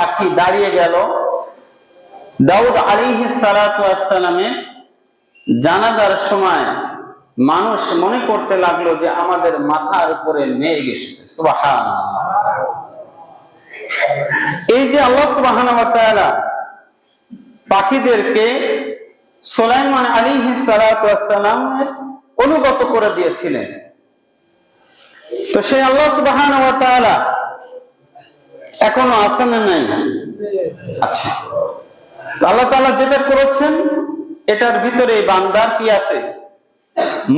পাখি দাঁড়িয়ে গেল। দাউদ আলাইহিস সালাতু ওয়াস সালামের জানাজার সময় মানুষ মনে করতে লাগলো যে আমাদের মাথার উপরে মেঘ এসেছে। সুবহানাল্লাহ। এই যে আল্লাহ সুবহানাহু ওয়া তাআলা পাখিদেরকে সুলাইমান আলাইহিস সালাতু ওয়াস সালামের অনুগত করে দিয়েছিলেন, তো সেই আল্লাহ সুবহানাহু ওয়া তাআলা এখনো আছেন না নাই? আচ্ছা, আল্লাহ তাআলা যেটা করেছেন এটার ভিতরে বান্দার কি আছে?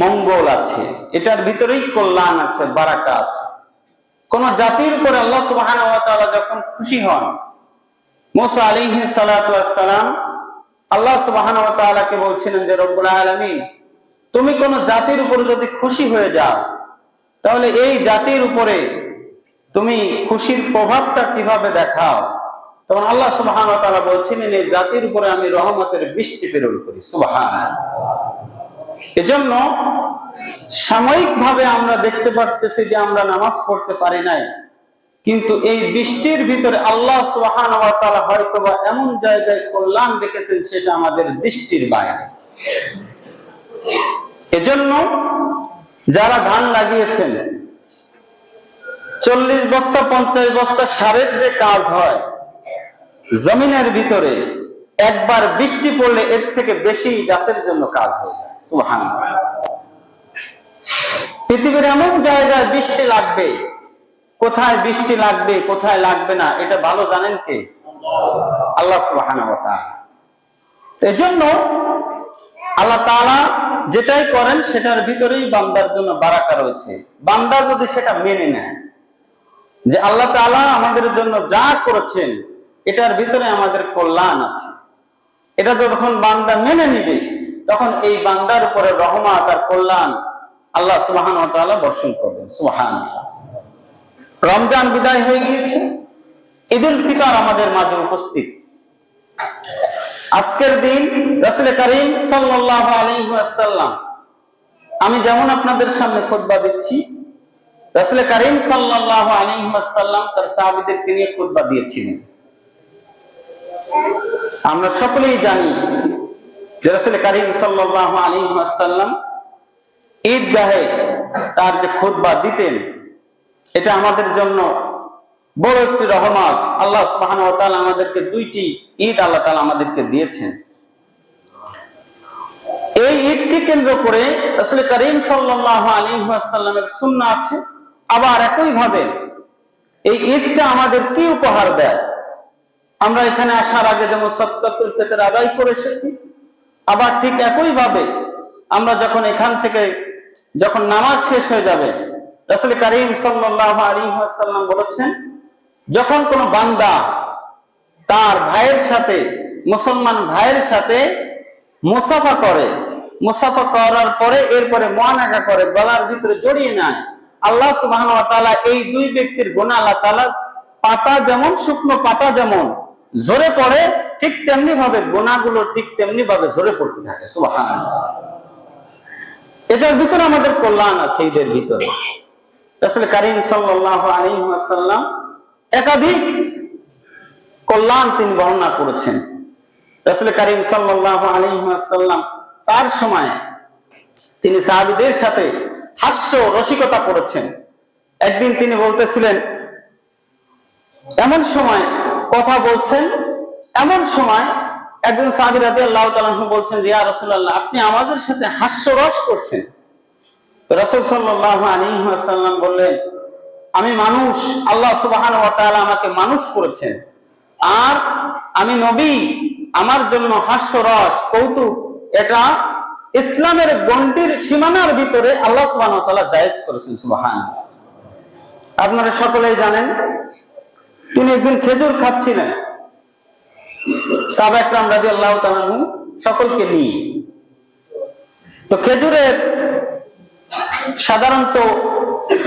মঙ্গল আছে, এটার ভিতরেই কল্যাণ আছে, বারাকা আছে। কোন জাতির উপরে আল্লাহ সুবহানাহু ওয়া তাআলা যখন খুশি হন, মুসা আলাইহিস সালাতু ওয়াস সালাম আল্লাহ সুবহানাহু ওয়া তাআলাকে বলছিলেন যে রব্বুল আলামিন, তুমি কোন জাতির উপরে যদি খুশি হয়ে যাও তাহলে এই জাতির উপরে তুমি খুশির প্রভাবটা কিভাবে দেখাও? তখন আল্লাহ সুবহানাহু ওয়া তাআলা বলছিলেন এই জাতির উপরে আমি রহমতের বৃষ্টি প্রেরণ করি। সুবহানাল্লাহ। এজন্য সাময়িকভাবে আমরা দেখতে পারতেছি যে আমরা নামাজ পড়তে পারি নাই, কিন্তু এই বৃষ্টির ভিতরে আল্লাহ সুবহানাহু ওয়া তাআলা হয়তোবা এমন জায়গায় কল্যাণ রেখেছেন সেটা আমাদের দৃষ্টির বাইরে। এজন্য যারা ধান লাগিয়েছেন 40 বস্তা 50 বস্তা সারের যে কাজ হয় জমিনের ভিতরে, একবার বৃষ্টি পড়লে এর থেকে বেশি গাছের জন্য কাজ হয়ে যায়। সুবহানাল্লাহ। পৃথিবীর এমন জায়গায় বৃষ্টি লাগবে, কোথায় বৃষ্টি লাগবে কোথায় লাগবে না এটা ভালো জানেন কে? আল্লাহ সুবহানাহু ওয়া তাআলা। এজন্য আল্লাহ তাআলা যেটাই করেন সেটার ভিতরেই বান্দার জন্য বারাকা রয়েছে। বান্দা যদি সেটা মেনে নেয় যে আল্লাহ তাআলা আমাদের জন্য যা করেছেন এটার ভিতরে আমাদের কল্যাণ আছে, এটা যখন বান্দা মেনে নিবে তখন এই বান্দার উপরে রহমত আর কল্যাণ আল্লাহ সুবহানাহু ওয়া তাআলা বর্ষণ করবেন। সুবহানাল্লাহ। রমজান বিদায় হয়ে গিয়েছে, ঈদুল ফিতর আমাদের মাঝে উপস্থিত। আজকের দিন রাসূল করিম সাল্লাল্লাহু আলাইহি ওয়াসাল্লাম, আমি যেমন আপনাদের সামনে খুতবা দিচ্ছি, রাসূল করিম সাল্লাল্লাহু আলাইহি ওয়াসাল্লাম তার সাহাবীদেরকে নিয়ে খুতবা দিয়েছিলেন। আমরা সকলেই জানি যে রাসূল করিম সাল্লাল্লাহু আলাইহি ওয়াসাল্লাম ঈদগাহে তার যে খুতবা দিতেন এটা আমাদের জন্য বড় একটি রহমত। আল্লাহ সুবহানাহু ওয়া তাআলা আমাদেরকে দুইটি ঈদ আল্লাহ তাআলা আমাদেরকে দিয়েছেন। এই ঈদকে কেন্দ্র করে রাসূল করিম সাল্লাল্লাহু আলাইহি ওয়াসাল্লামের সুন্নাহ আছে। আবার একই ভাবে এই ঈদটা আমাদের কি উপহার দেয়? আমরা এখানে আসার আগে যেমন সাদকাতুল ফিতর আদায় করে এসেছি, আবার ঠিক একই ভাবে আমরা যখন এখান থেকে যখন নামাজ শেষ হয়ে যাবে, রাসূল করিম সাল্লাল্লাহু আলাইহি ওয়াসাল্লাম বলেছেন যখন কোন বান্দা তার ভাইয়ের সাথে, মুসলমান ভাইয়ের সাথে মুসাফা করে, মুসাফা করার পরে এরপরে মুআনাকা করে, গলার ভিতরে জড়িয়ে নেয়, আল্লাহ সুবহানাহু ওয়া তাআলা এই দুই ব্যক্তির গুনাহ আল্লাহ তাআলা পাতা যেমন শুকনো পাতা যেমন ঝরে পড়ে ঠিক তেমনি ভাবে গুনাহগুলো ঠিক তেমনি ভাবে ঝরে পড়তে থাকে। সুবহানাল্লাহ। এটার ভিতরে আমাদের কল্যাণ আছে। ঈদের ভিতরে রাসূল করিম সাল্লাল্লাহু আলাইহি ওয়াসাল্লাম একাধিক কল্যাণ তিনি বর্ণনা করেছেন। রাসূল করিম সাল্লাল্লাহু আলাইহি ওয়াসাল্লাম তার সময় তিনি সাহাবীদের সাথে হাস্য রসিকতা করেছেন। একদিন তিনি বলতেছিলেন, এমন সময় কথা বলছেন, এমন সময় একজন সাহাবী রাদিয়াল্লাহু তাআলা আনহু বলছেন যে ইয়া রাসূলুল্লাহ, আপনি আমাদের সাথে হাস্যরস করছেন। রাসূল সাল্লাল্লাহু আলাইহি ওয়াসাল্লাম বললেন, আমি মানুষ, আল্লাহ সুবহানাহু ওয়া তাআলা আমাকে মানুষ করেছেন, আর আমি নবী, আমার জন্য হাস্যরস কৌতুক এটা ইসলামের গণ্ডির সীমানার ভিতরে আল্লাহ সুবহানাহু ওয়া তাআলা জায়েজ করেছেন। সুবহানাল্লাহ। আপনারা সকলেই জানেন তিনি একদিন খেজুর খাচ্ছিলেন, সাহাবা একরাম রাদিয়াল্লাহু তাআলা আনহু সকলকে নিয়ে। তো খেজুরের সাধারণত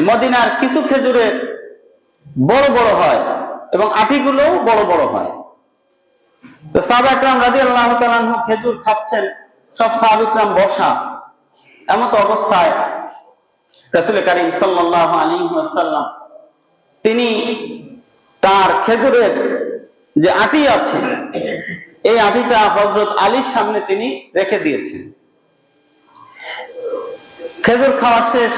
মদিনার কিছু খেজুরের বড় বড় হয় এবং আটিগুলো বড় বড় হয়। তো সাহাবা একরাম রাদিয়াল্লাহু তাআলা আনহু খেজুর খাচ্ছেন, সব সাহাবা একরাম বসা। এমত অবস্থায় রাসূল করিম সাল্লাল্লাহু আলাইহি ওয়াসাল্লাম তিনি তার খেজুরের যে আটি আছে, এই আটিটা হযরত আলীর সামনে তিনি রেখে দিয়েছেন। খেজুর খাওয়া শেষ,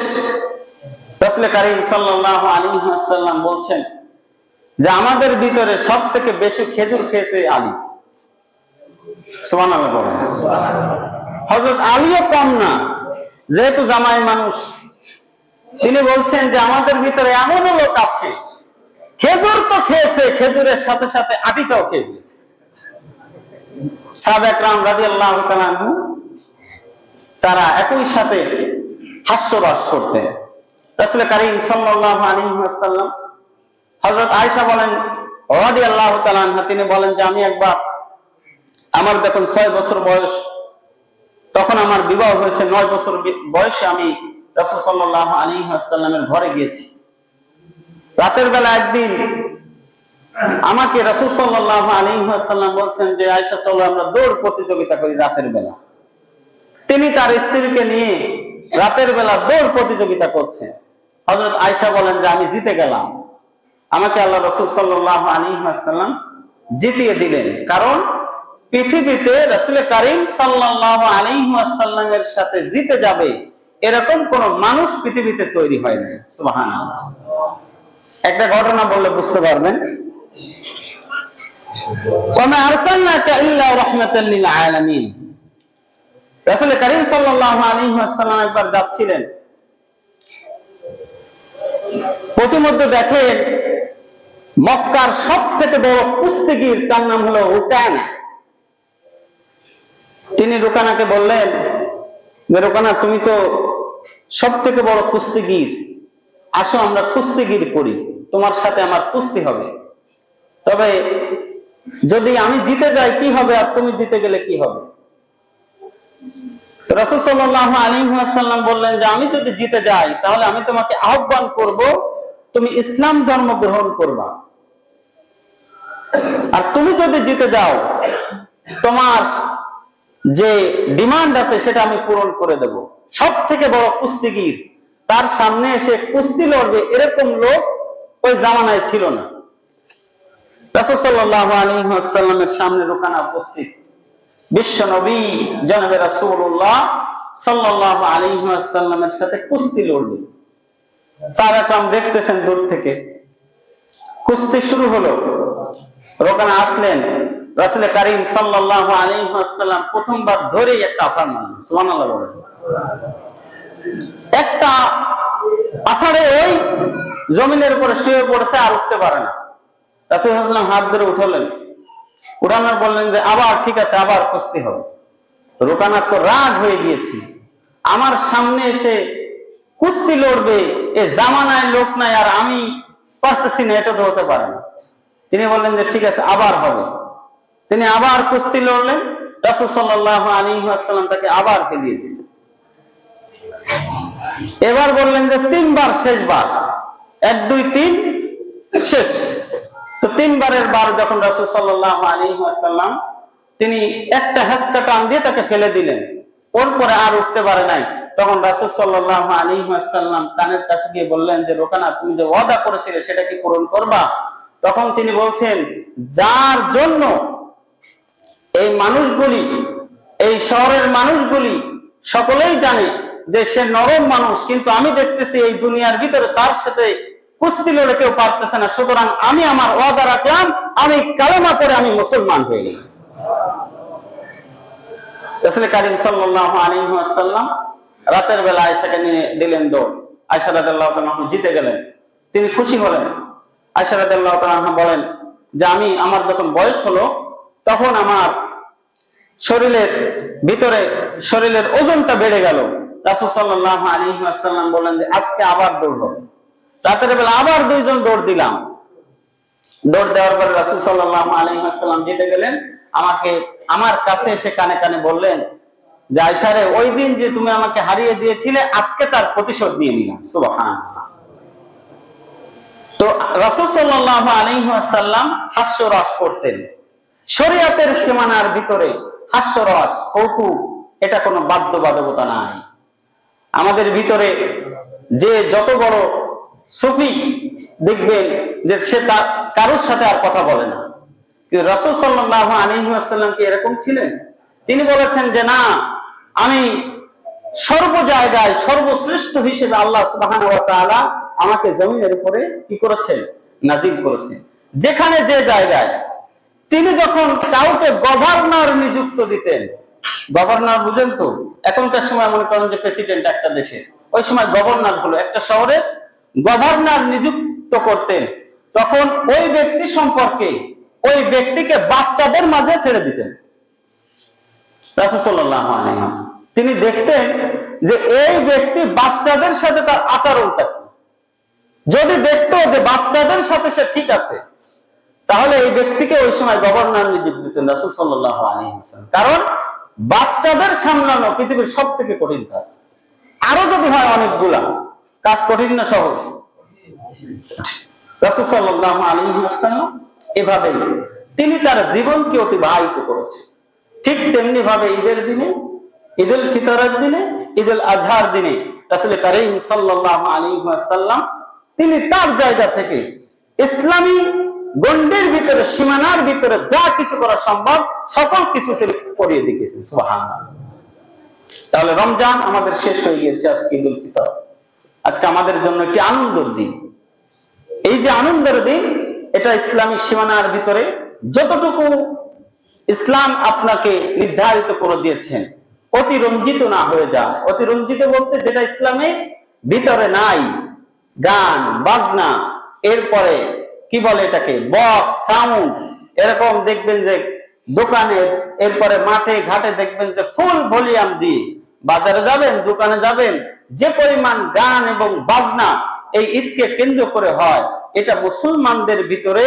রাসূল করিম সাল্লাল্লাহু আলাইহি ওয়াসাল্লাম বলছেন যে আমাদের ভিতরে সব থেকে বেশি খেজুর খেয়েছে আলী। সুবহানাল্লাহ বলেন। হযরত আলীও কম না, যেহেতু জামাই মানুষ। তিনি বলছেন যে আমাদের ভিতরে এমন লোক আছে, খেজুর তো খেয়েছে, খেজুরের সাথে সাথে আটিটাও খেয়ে ফেলেছে। সাহাবা একরাম রাদিয়াল্লাহু তাআলা আনহু তারা একই সাথে হাস্যরস করতেন। রাসূল করিম সাল্লাল্লাহু আলাইহি ওয়াসাল্লাম, হযরত আয়েশা বলেন রাদিয়াল্লাহু তাআলা আনহা, তিনি বলেন যে আমি একবার, আমার যখন 6 বছর বয়স, তখন আমার বিবাহ হয়েছে, 9 বছর বয়সে আমি রাসূল সাল্লাল্লাহু আলাইহি ওয়াসাল্লামের ঘরে গিয়েছি। রাতের বেলা একদিন আমাকে রাসূল সাল্লাল্লাহু আলাইহি ওয়াসাল্লাম বলছেন যে আয়েশা, চলো আমরা দৌড় প্রতিযোগিতা করি রাতের বেলা। তিনি তার স্ত্রীকে নিয়ে রাতের বেলা দৌড় প্রতিযোগিতা করছেন। হযরত আয়েশা বলেন যে আমি জিতে গেলাম। আমাকে আল্লাহ রাসূল সাল্লাল্লাহু আলাইহি ওয়াসাল্লাম জিতিয়ে দিলেন, কারণ পৃথিবীতে রাসূল করিম সাল্লাল্লাহু আলাইহি ওয়াসাল্লামের সাথে জিতে যাবে এরকম কোন মানুষ পৃথিবীতে তৈরি হয় নাই। সুবহানাল্লাহ। একটা ঘটনা বললে বুঝতে পারবেন। ওয়া আরসালনাকা ইল্লা রাহমাতাল লিল আলামিন। রাসূল করিম সাল্লাল্লাহু আলাইহি ওয়াসাল্লাম একবার যাচ্ছিলেন, প্রতিমধ্যে দেখেন মক্কার সবথেকে বড় কুস্তিগীর, তার নাম হলো রুকানা। তিনি রুকানাকে বললেন যে রুকানা, তুমি তো সবথেকে বড় কুস্তিগীর, আসো আমরা কুস্তিগির করি, তোমার সাথে আমার কুস্তি হবে। তবে যদি আমি জিতে যাই কি হবে, আর তুমি জিতে গেলে কি হবে? রাসূল সাল্লাল্লাহু আলাইহি ওয়াসাল্লাম বললেন যে আমি যদি জিতে যাই তাহলে আমি তোমাকে আহ্বান করব, তুমি ইসলাম ধর্ম গ্রহণ করবা। আর তুমি যদি জিতে যাও, তোমার যে ডিমান্ড আছে সেটা আমি পূরণ করে দেব। সব থেকে বড় কুস্তিগীর, তার সামনে এসে কুস্তি লড়বে এরকম লোক ওই জামানায় ছিল না। রাসূল সাল্লাল্লাহু আলাইহি ওয়াসাল্লামের সামনে রুকানা উপস্থিত। বিশ্ব নবী জনাবে রাসূলুল্লাহ সাল্লাল্লাহু আলাইহি ওয়াসাল্লামের সাথে কুস্তি লড়বে। সাহাবা کرام দেখতেছেন দূর থেকে। কুস্তি শুরু হলো। রুকানা আসলেন, রাসূল করিম সাল্লাল্লাহু আলাইহি ওয়াসাল্লাম প্রথমবার ধরেই একটা আছাড় মারলেন। সুবহানাল্লাহ বলেন। একটা আছাড়ে ওই জমিনের উপরে শুয়ে পড়েছে, আর উঠতে পারে না। রাসূল সাল্লাল্লাহু আলাইহি ওয়াসাল্লাম হাত ধরে উঠালেন, উঠানোর বললেন যে আবার ঠিক আছে, আবার কুস্তি হবে। রুকানা তো রাগ হয়ে গিয়েছে, আমার সামনে এসে কুস্তি লড়বে এ জামানায় লোক নাই, আর আমি পারতেছি না, এটা তো হতে পারে না। তিনি বললেন যে ঠিক আছে, আবার হবে। তিনি আবার কুস্তি লড়লেন। রাসূল সাল্লাল্লাহু আলাইহি ওয়াসাল্লাম তাকে আবার ফেলিয়ে দিলেন। এবার বললেন যে 3 বার, শেষবার, 1 2 3 শেষ। তো 3 বারের বার যখন রাসূল সাল্লাল্লাহু আলাইহি ওয়াসাল্লাম তিনি একটা হেঁচকা টান দিয়ে তাকে ফেলে দিলেন, ওর পরে আর উঠতে পারে নাই। তখন রাসূল সাল্লাল্লাহু আলাইহি ওয়াসাল্লাম কানের কাছে গিয়ে বললেন যে রুকানা, তুমি যে ওয়াদা করেছিলে সেটা কি পূরণ করবা? তখন তিনি বলছেন, যার জন্য এই মানুষগুলি, এই শহরের মানুষগুলি সকলেই জানে যে সে নরম মানুষ, কিন্তু আমি দেখতেছি এই দুনিয়ার ভিতরে তার সাথে কুস্তি লড়ে কেউ পারতেছে না, সুতরাং আমি আমার ওয়াদা রাখলাম, আমি কালেমা পড়ে আমি মুসলমান হয়ে গেলাম। রাসূল করিম সাল্লাল্লাহু আলাইহি ওয়াসাল্লাম রাতের বেলা আয়েশাকে নিয়ে দিলেন দৌড়। আয়েশা রাদিয়াল্লাহু তাআলা জিতে গেলেন, তিনি খুশি হলেন। আয়েশা রাদিয়াল্লাহু তাআলা বলেন যে আমার যখন বয়স হলো তখন আমার শরীরের ভিতরে শরীরের ওজনটা বেড়ে গেল। রাসূল সাল্লাল্লাহু আলাইহি ওয়াসাল্লাম বলেন যে আজকে আবার দৌড় হবে। রাতের বেলা আবার 2 জন দৌড় দিলাম। দৌড় দেওয়ার পরে রাসূল সাল্লাল্লাহু আলাইহি ওয়াসাল্লাম জিতে গেলেন। আমার কাছে এসে কানে কানে বললেন যে আয়েশা রে, ওই দিন যে তুমি আমাকে হারিয়ে দিয়েছিলে, আজকে তার প্রতিশোধ নিয়ে নিলাম। সুবহানাল্লাহ। তো রাসূল সাল্লাল্লাহু আলাইহি ওয়াসাল্লাম হাস্যরস করতেন। শরীয়তের সীমানার ভিতরে হাস্যরস, কৌতুক, এটা কোনো বাধ্যবাধকতা নাই। আমাদের ভিতরে যে যত বড় সুফি দেখবেন যে সে কারোর সাথে আর কথা বলে না, রাসূল সাল্লাল্লাহু আলাইহি ওয়াসাল্লাম কি এরকম ছিলেন? তিনি বলেছেন যে না, আমি সর্ব জায়গায় সর্বশ্রেষ্ঠ হিসেবে আল্লাহ সুবহানাহু ওয়া তাআলা আমাকে জমিনের উপরে কি করেছেন? নাজিল করেছেন। যেখানে যে জায়গায় তিনি যখন কাউকে গভর্নর নিযুক্ত দিতেন, গভর্নর বুঝেন তো, এখনকার সময় মনে করেন যে প্রেসিডেন্ট একটা দেশে, ওই সময় গভর্নর হলো একটা শহরে গভর্নর নিযুক্ত করতেন, তখন ওই ব্যক্তি সম্পর্কে ওই ব্যক্তিকে বাচ্চাদের মাঝে ছেড়ে দিতেন রাসূল সাল্লাল্লাহু আলাইহি ওয়াসাল্লাম। তিনি দেখতেন যে এই ব্যক্তি বাচ্চাদের সাথে তার আচরণটা কি। যদি দেখতো যে বাচ্চাদের সাথে সে ঠিক আছে, তাহলে এই ব্যক্তিকে ওই সময় গভর্নর নিযুক্ত দিতেন রাসূল সাল্লাল্লাহু আলাইহি ওয়াসাল্লাম। কারণ বাচ্চাদের সামলানো পৃথিবীর সবথেকে কঠিন কাজ। আরো যদি হয় অনেকগুলা কাজ কঠিন না সহজ? রাসূল সাল্লাল্লাহু আলাইহি ওয়াসাল্লাম এভাবেই তিনি তার জীবনকে অতিবাহিত করেছেন। ঠিক তেমনি ভাবে ঈদের দিনে, ঈদুল ফিতরের দিনে, ঈদুল আজহার দিনে রাসূল কারীম সাল্লাল্লাহু আলাইহি ওয়াসাল্লাম তিনি তার জায়গা থেকে ইসলামী গণ্ডির ভিতরে, সীমানার ভিতরে যা কিছু করা সম্ভব সকল কিছু তিনি করিয়ে দেখিয়েছেন। সুবহানাল্লাহ। তাহলে রমজান আমাদের শেষ হয়ে গিয়েছে, আজকে ঈদুল ফিতর। আজকে আমাদের জন্য একটি আনন্দের দিন। এই যে আনন্দের দিন, এটা ইসলামী সীমানার ভিতরে যতটুকু ইসলাম আপনাকে নির্ধারিত করে দিয়েছেন, অতিরঞ্জিত না হয়ে যায়। অতিরঞ্জিত বলতে যেটা ইসলামের ভিতরে নাই, গান বাজনা, এরপরে কি বলে এটাকে, বক্স সাউন্ড, এরকম দেখবেন যে দোকানে, এরপরে মাঠে ঘাটে দেখবেন যে ফুল ভলিউম দিয়ে, বাজারে যাবেন, দোকানে যাবেন, যে পরিমাণ গান এবং বাজনা এই ঈদকে কেন্দ্র করে হয়, এটা মুসলমানদের ভিতরে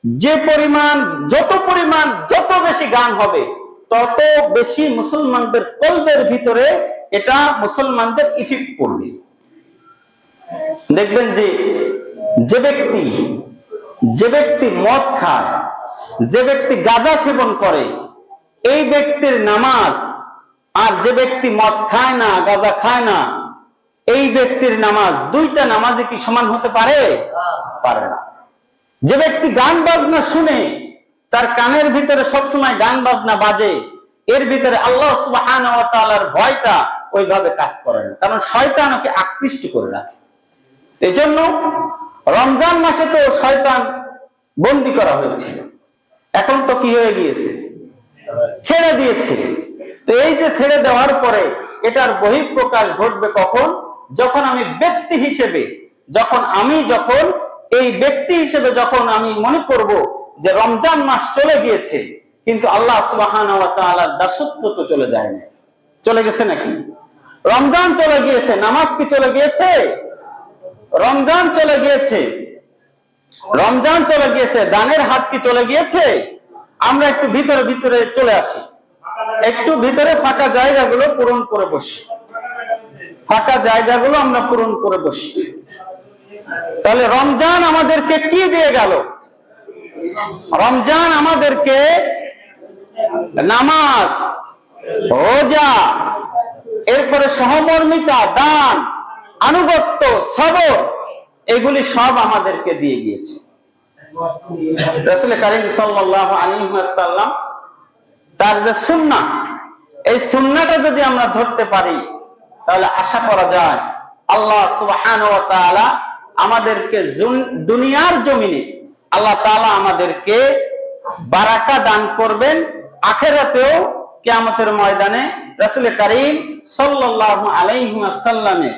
যে পরিমাণ, যত বেশি গান হবে তত বেশি মুসলমানদের কলবের ভিতরে এটা মুসলমানদের ইফেক্ট করবে। দেখবেন যে যে ব্যক্তি মদ খায়, যে ব্যক্তি গাঁজা সেবন করে, এই ব্যক্তির নামাজ আর যে ব্যক্তি মদ খায় না, গাঁজা খায় না, এই ব্যক্তির নামাজ, দুইটা নামাজে কি সমান হতে পারে? পারে না। যে ব্যক্তি গান বাজনা শুনে, তার কানের ভিতরে সবসময় গান বাজনা বাজে, এর ভিতরে আল্লাহ সুবহানাহু ওয়া তাআলার ভয়টা ওইভাবে কাজ করে না, কারণ শয়তান ওকে আকৃষ্ট করে রাখে। এই জন্য রমজান মাসে তো শয়তান বন্দী করা হয়েছিল, এখন তো কি হয়ে গিয়েছে? ছেড়ে দিয়েছে। তো এই যে ছেড়ে দেওয়ার পরে এটার বহিঃপ্রকাশ ঘটবে কখন? যখন আমি ব্যক্তি হিসেবে, যখন এই ব্যক্তি হিসেবে যখন আমি মনে করব যে রমজান মাস চলে গিয়েছে, কিন্তু আল্লাহ সুবহানাহু ওয়া তাআলার দাসত্ব তো চলে যায় না। চলে গেছে নাকি? রমজান চলে গিয়েছে, নামাজ কি চলে গিয়েছে? রমজান চলে গিয়েছে, রমজান চলে গিয়েছে, দানের হাত কি চলে গিয়েছে? আমরা একটু ভিতরে ভিতরে চলে আসি, একটু ভিতরে ফাঁকা জায়গাগুলো পূরণ করে বসি, ফাঁকা জায়গাগুলো আমরা পূরণ করে বসি। তাহলে রমজান আমাদেরকে কি দিয়ে গেল? রমজান আমাদেরকে নামাজ, রোজা, এরপরে সহমর্মিতা, দান, আনুগত্য, সবর, এগুলি সব আমাদেরকে দিয়ে গিয়েছে। রাসূল কারীম সাল্লাল্লাহু আলাইহি ওয়াসাল্লাম তার যে সুন্নাহ, এই সুন্নাহটা যদি আমরা ধরতে পারি, তাহলে আশা করা যায় আল্লাহ সুবহানাহু ওয়া তাআলা আমাদেরকে দুনিয়ার জমিনে আল্লাহ তাআলা আমাদেরকে বারাকা দান করবেন, আখিরাতেও কিয়ামতের ময়দানে রাসূল কারীম সাল্লাল্লাহু আলাইহি ওয়াসাল্লামের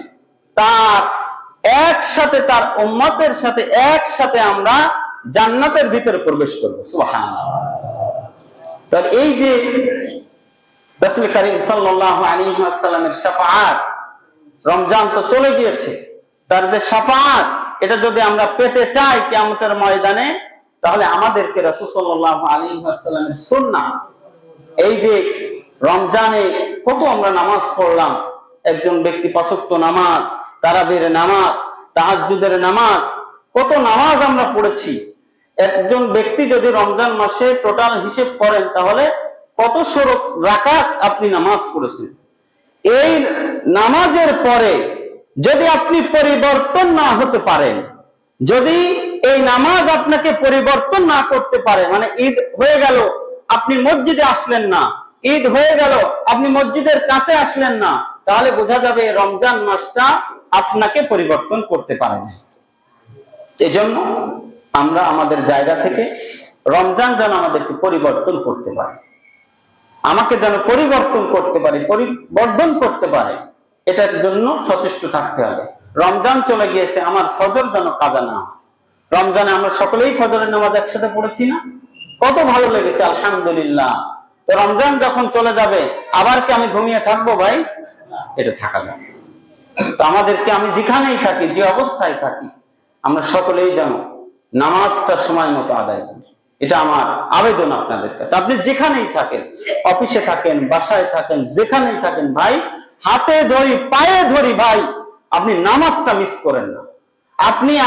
তার একসাথে, তার উম্মতের সাথে একসাথে আমরা জান্নাতের ভিতরে প্রবেশ করব। সুবহানাল্লাহ। তার এই যে রাসূল কারীম সাল্লাল্লাহু আলাইহি ওয়াসাল্লামের শাফাআত, রমজান তো চলে গিয়েছে, তার যে শাফাআত, এটা যদি আমরা পেতে চাই কিয়ামতের ময়দানে, তাহলে আমাদেরকে রাসূল সাল্লাল্লাহু আলাইহি ওয়াসাল্লামের সুন্নাহ, এই যে রমজানে কত আমরা নামাজ পড়লাম, একজন ব্যক্তি 5 ওয়াক্ত নামাজ, তারাবির নামাজ, তাহাজ্জুদের নামাজ, কত নামাজ আমরা পড়েছি। একজন ব্যক্তি যদি রমজান মাসে টোটাল হিসেব করেন, তাহলে কত রাকাত আপনি নামাজ পড়েছেন। এই নামাজের পরে যদি আপনি পরিবর্তন না হতে পারেন, যদি এই নামাজ আপনাকে পরিবর্তন না করতে পারে, মানে ঈদ হয়ে গেল আপনি মসজিদে আসলেন না, ঈদ হয়ে গেল আপনি মসজিদের কাছে আসলেন না, তাহলে বোঝা যাবে রমজান মাসটা আপনাকে পরিবর্তন করতে পারে না। এজন্য আমরা আমাদের জায়গা থেকে রমজান যেন আমাদেরকে পরিবর্তন করতে পারে, আমাকে যেন পরিবর্তন করতে পারে, পরিবর্ধন করতে পারে, এটার জন্য সচেষ্ট থাকতে হবে। রমজান চলে গিয়েছে, আমার ফজর যেন কাজা না হয়। রমজানে আমরা সকলেই ফজরের নামাজ একসাথে পড়েছি না? কত ভালো লেগেছে, আলহামদুলিল্লাহ। তো রমজান যখন চলে যাবে আবার কি আমি ঘুমিয়ে থাকবো ভাই? এটা থাকা যাবে। তো আমাদেরকে, আমি যেখানেই থাকি, যে অবস্থায় থাকি, আমরা সকলেই যেন নামাজটা সময় মতো আদায় করি। এটা আমার আবেদন আপনাদের কাছে। আপনি যেখানেই থাকেন, অফিসে থাকেন, বাসায় থাকেন, যেখানেই থাকেন ভাই, হাতে ধরি পায়ে ধরি ভাই, আপনি নামাজটা মিস করেন না।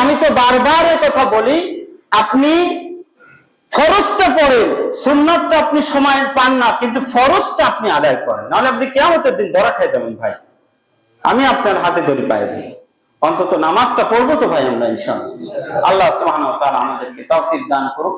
আমি তো বারবার এই কথা বলি, আপনি ফরজটা পড়েন, সুন্নাতটা আপনি সময় পান না, কিন্তু ফরজটা আপনি আদায় করেন, নাহলে আপনি কিয়ামতের দিন ধরা খেয়ে যাবেন ভাই। আমি আপনার হাতে ধরি পায়ে ধরি, অন্তত নামাজটা পড়বো তো ভাই আমরা ইনশাআল্লাহ। আল্লাহ সুবহানাহু ওয়া তাআলা আমাদেরকে তৌফিক দান করুন।